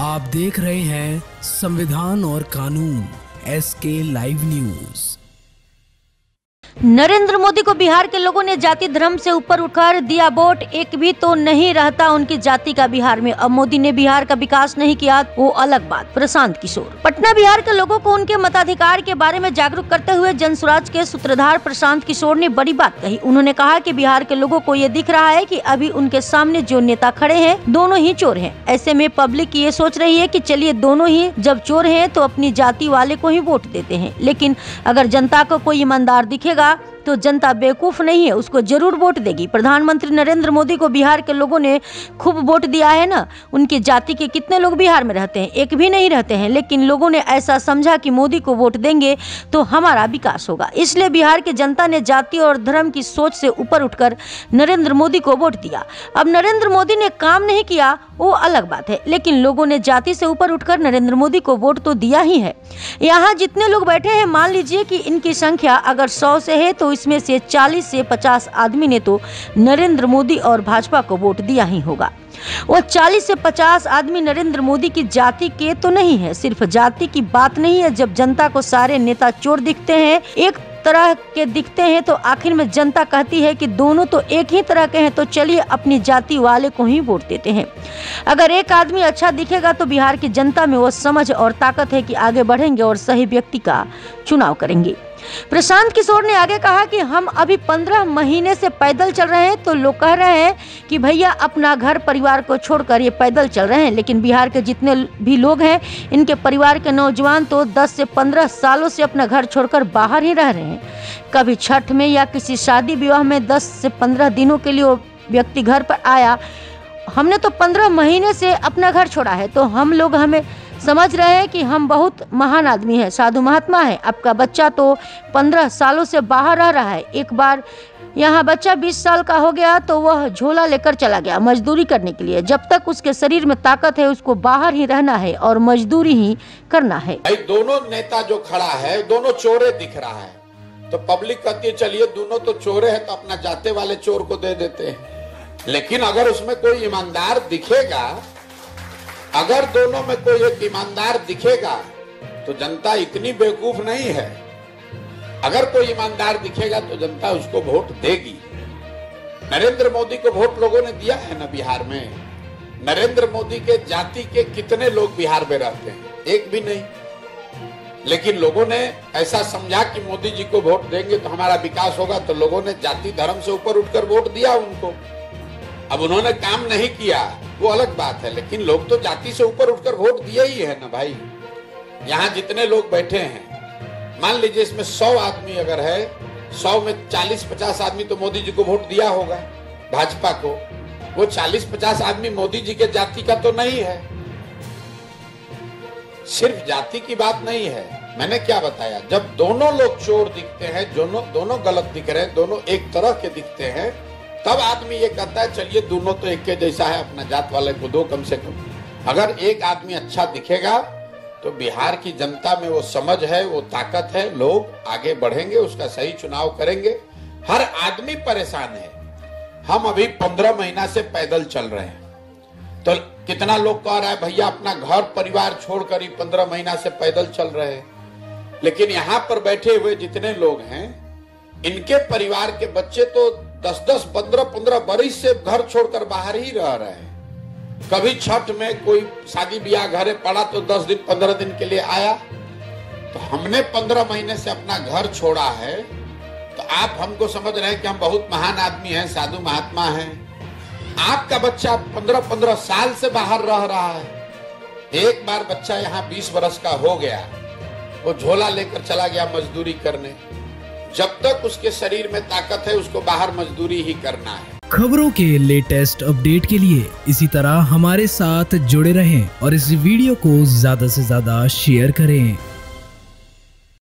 आप देख रहे हैं संविधान और कानून SK live news. Narendra Modi को बिहार के लोगों ने जाति धर्म से ऊपर उठकर दिया वोट। एक भी तो नहीं रहता उनकी जाति का बिहार में। अब मोदी ने बिहार का विकास नहीं किया वो अलग बात। प्रशांत किशोर। पटना बिहार के लोगों को उनके मताधिकार के बारे में जागरूक करते हुए जनसुराज के सूत्रधार प्रशांत किशोर ने बड़ी बात कही। उन्होंने कहा कि बिहार के लोगों को ये दिख रहा है कि अभी उनके सामने जो नेता खड़े हैं दोनों ही चोर हैं। ऐसे में पब्लिक ये सोच रही है कि चलिए दोनों ही जब चोर हैं तो अपनी जाति वाले को ही वोट देते हैं। लेकिन अगर जनता को कोई ईमानदार दिखेगा तो जनता बेवकूफ नहीं है, उसको जरूर वोट देगी। प्रधानमंत्री नरेंद्र मोदी को बिहार के लोगों ने खूब वोट दिया है ना। उनकी जाति के कितने लोग बिहार में रहते हैं? एक भी नहीं रहते हैं। लेकिन लोगों ने ऐसा समझा कि मोदी को वोट देंगे तो हमारा विकास होगा। इसलिए बिहार की जनता ने जाति और धर्म की सोच से ऊपर उठकर नरेंद्र मोदी को वोट दिया। अब नरेंद्र मोदी ने काम नहीं किया वो अलग बात है, लेकिन लोगों ने जाति से ऊपर उठकर नरेंद्र मोदी को वोट तो दिया ही है। यहाँ जितने लोग बैठे हैं मान लीजिए कि इनकी संख्या अगर 100 से है तो इसमें से 40 से 50 आदमी ने तो नरेंद्र मोदी और भाजपा को वोट दिया ही होगा। वो 40 से 50 आदमी नरेंद्र मोदी की जाति के तो नहीं है। सिर्फ जाति की बात नहीं है। जब जनता को सारे नेता चोर दिखते हैं, एक तरह के दिखते हैं, तो आखिर में जनता कहती है कि दोनों तो एक ही तरह के हैं, तो चलिए अपनी जाति वाले को ही वोट देते हैं। अगर एक आदमी अच्छा दिखेगा तो बिहार की जनता में वो समझ और ताकत है कि आगे बढ़ेंगे और सही व्यक्ति का चुनाव करेंगे। प्रशांत किशोर ने आगे कहा कि हम अभी 15 महीने से पैदल चल रहे हैं, तो लोग कह रहे हैं कि भैया अपना घर परिवार को छोड़कर ये पैदल चल रहे हैं। लेकिन बिहार के जितने भी लोग हैं इनके परिवार के नौजवान तो 10 से 15 सालों से अपना घर छोड़कर बाहर ही रह रहे हैं। कभी छठ में या किसी शादी विवाह में 10 से 15 दिनों के लिए वो व्यक्ति घर पर आया। हमने तो 15 महीने से अपना घर छोड़ा है, तो हम लोग हमें समझ रहे हैं कि हम बहुत महान आदमी हैं, साधु महात्मा है। आपका बच्चा तो 15 सालों से बाहर रह रहा है। एक बार यहाँ बच्चा 20 साल का हो गया तो वह झोला लेकर चला गया मजदूरी करने के लिए। जब तक उसके शरीर में ताकत है उसको बाहर ही रहना है और मजदूरी ही करना है। दोनों नेता जो खड़ा है दोनों चोरे दिख रहा है, तो पब्लिक कहती है चलिए दोनों तो चोरे हैं तो अपना जाते वाले चोर को दे देते हैं। लेकिन अगर उसमें कोई ईमानदार दिखेगा, अगर दोनों में कोई एक ईमानदार दिखेगा तो जनता इतनी बेवकूफ नहीं है। अगर कोई ईमानदार दिखेगा तो जनता उसको वोट देगी। नरेंद्र मोदी को वोट लोगों ने दिया है ना बिहार में। नरेंद्र मोदी के जाति के कितने लोग बिहार में रहते हैं? एक भी नहीं। लेकिन लोगों ने ऐसा समझा कि मोदी जी को वोट देंगे तो हमारा विकास होगा, तो लोगों ने जाति धर्म से ऊपर उठकर वोट दिया उनको। अब उन्होंने काम नहीं किया वो अलग बात है, लेकिन लोग तो जाति से ऊपर उठकर वोट दिए ही है ना भाई। यहाँ जितने लोग बैठे हैं, मान लीजिए इसमें 100 आदमी अगर है, 100 में 40-50 आदमी तो मोदी जी को वोट दिया होगा, भाजपा को। वो 40-50 आदमी मोदी जी के जाति का तो नहीं है। सिर्फ जाति की बात नहीं है। मैंने क्या बताया, जब दोनों लोग चोर दिखते हैं, दोनों गलत दिख रहे हैं, दोनों एक तरह के दिखते हैं, तब आदमी ये कहता है चलिए दोनों तो एक के जैसा है, अपना जात वाले को दो कम से कम। अगर एक आदमी अच्छा दिखेगा तो बिहार की जनता में वो समझ है, वो ताकत है, लोग आगे बढ़ेंगे, उसका सही चुनाव करेंगे। हर आदमी परेशान है। हम अभी 15 महीना से पैदल चल रहे हैं, तो कितना लोग कह रहा है भैया अपना घर परिवार छोड़कर ही 15 महीना से पैदल चल रहे हैं। लेकिन यहाँ पर बैठे हुए जितने लोग हैं इनके परिवार के बच्चे तो 10-10, 15-15 बरिस से घर छोड़कर बाहर ही रह रहे हैं। कभी छठ में कोई शादी ब्याह घरे पड़ा तो 10 दिन 15 दिन के लिए आया। तो हमने 15 महीने से अपना घर छोड़ा है, तो आप हमको समझ रहे हैं कि हम बहुत महान आदमी हैं, साधु महात्मा हैं। आपका बच्चा 15-15 साल से बाहर रह रहा है। एक बार बच्चा यहाँ 20 वर्ष का हो गया, वो झोला लेकर चला गया मजदूरी करने। जब तक उसके शरीर में ताकत है उसको बाहर मजदूरी ही करना है। खबरों के लेटेस्ट अपडेट के लिए इसी तरह हमारे साथ जुड़े रहें और इस वीडियो को ज्यादा से ज्यादा शेयर करें।